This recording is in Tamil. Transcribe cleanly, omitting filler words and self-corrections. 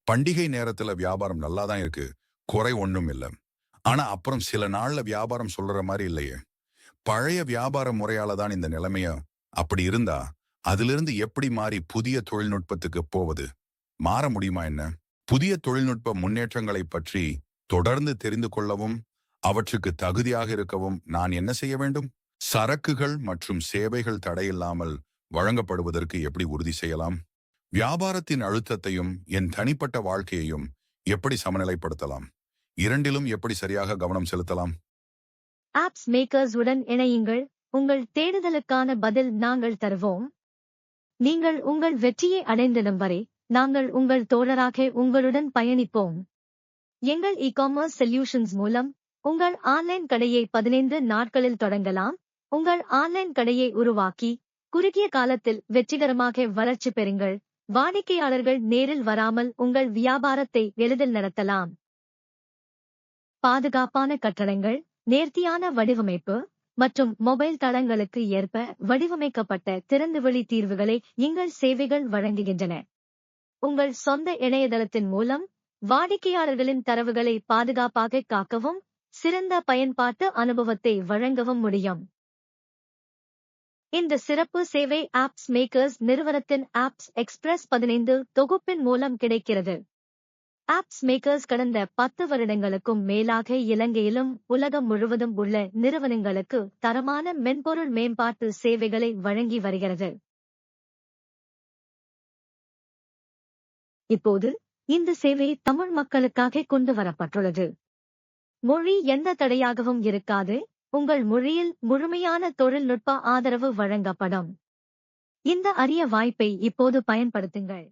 பண்டிகை நேரத்துல வியாபாரம் நல்லா தான் இருக்கு. குறை ஒண்ணும் இல்ல. ஆனா அப்புறம் சில நாள்ல வியாபாரம் சொல்ற மாரி இல்லையே. பழைய வியாபார முறையால தான் இந்த நிலைமைய அப்படி இருந்தா, அதிலிருந்து எப்படி மாறி புதிய தொழில்நுட்பத்துக்கு போவது? மாற முடியுமா என்ன? புதிய தொழில்நுட்ப முன்னேற்றங்களைப் பற்றி தொடர்ந்து தெரிந்து கொள்ளவும், அவற்றுக்கு தகுதியாக இருக்கவும் நான் என்ன செய்ய வேண்டும்? சரக்குகள் மற்றும் சேவைகள் தடையில்லாமல் வழங்கப்படுவதற்கு எப்படி உறுதி செய்யலாம்? வியாபாரத்தின் அழுத்தத்தையும் என் தனிப்பட்ட வாழ்க்கையையும் எப்படி சமநிலைப்படுத்தலாம்? இரண்டிலும் எப்படி சரியாக கவனம் செலுத்தலாம்? ஆப்ஸ் மேக்கர்ஸ் உடன் இணையுங்கள். உங்கள் தேடுதலுக்கான பதில் நாங்கள் தருவோம். நீங்கள் உங்கள் வெற்றியை அடைந்திடும் வரை நாங்கள் உங்கள் தோழராக உங்களுடன் பயணிப்போம். எங்கள் இ-காமர்ஸ் சொல்யூஷன்ஸ் மூலம் உங்கள் ஆன்லைன் கடையை 15 நாட்களில் தொடங்கலாம். உங்கள் ஆன்லைன் கடையை உருவாக்கி குறுகிய காலத்தில் வெற்றிகரமாக வளர்ச்சி பெறுங்கள். வாடிக்கையாளர்கள் நேரில் வராமல் உங்கள் வியாபாரத்தை எளிதில் நடத்தலாம். பாதுகாப்பான கட்டணங்கள், நேர்த்தியான வடிவமைப்பு மற்றும் மொபைல் தளங்களுக்கு ஏற்ப வடிவமைக்கப்பட்ட திறந்தவெளி தீர்வுகளை எங்கள் சேவைகள் வழங்குகின்றன. உங்கள் சொந்த இணையதளத்தின் மூலம் வாடிக்கையாளர்களின் தரவுகளை பாதுகாப்பாக காக்கவும் சிறந்த பயன்பாட்டு அனுபவத்தை வழங்கவும் முடியும். இந்த சிறப்பு சேவை ஆப்ஸ் மேக்கர்ஸ் நிறுவனத்தின் ஆப்ஸ் எக்ஸ்பிரஸ் 15 தொகுப்பின் மூலம் கிடைக்கிறது. ஆப்ஸ் மேக்கர்ஸ் கடந்த 10 வருடங்களுக்கும் மேலாக இலங்கையிலும் உலகம் முழுவதும் உள்ள நிறுவனங்களுக்கு தரமான மென்பொருள் மேம்பாட்டு சேவைகளை வழங்கி வருகிறது. இப்போது இந்த சேவை தமிழ் மக்களுக்காக கொண்டு வரப்பட்டுள்ளது. மொழி எந்த தடையாகவும் இருக்காது. உங்கள் மொழியில் முழுமையான தொழில்நுட்ப ஆதரவு வழங்கப்படும். இந்த அரிய வாய்ப்பை இப்போது பயன்படுத்துங்கள்.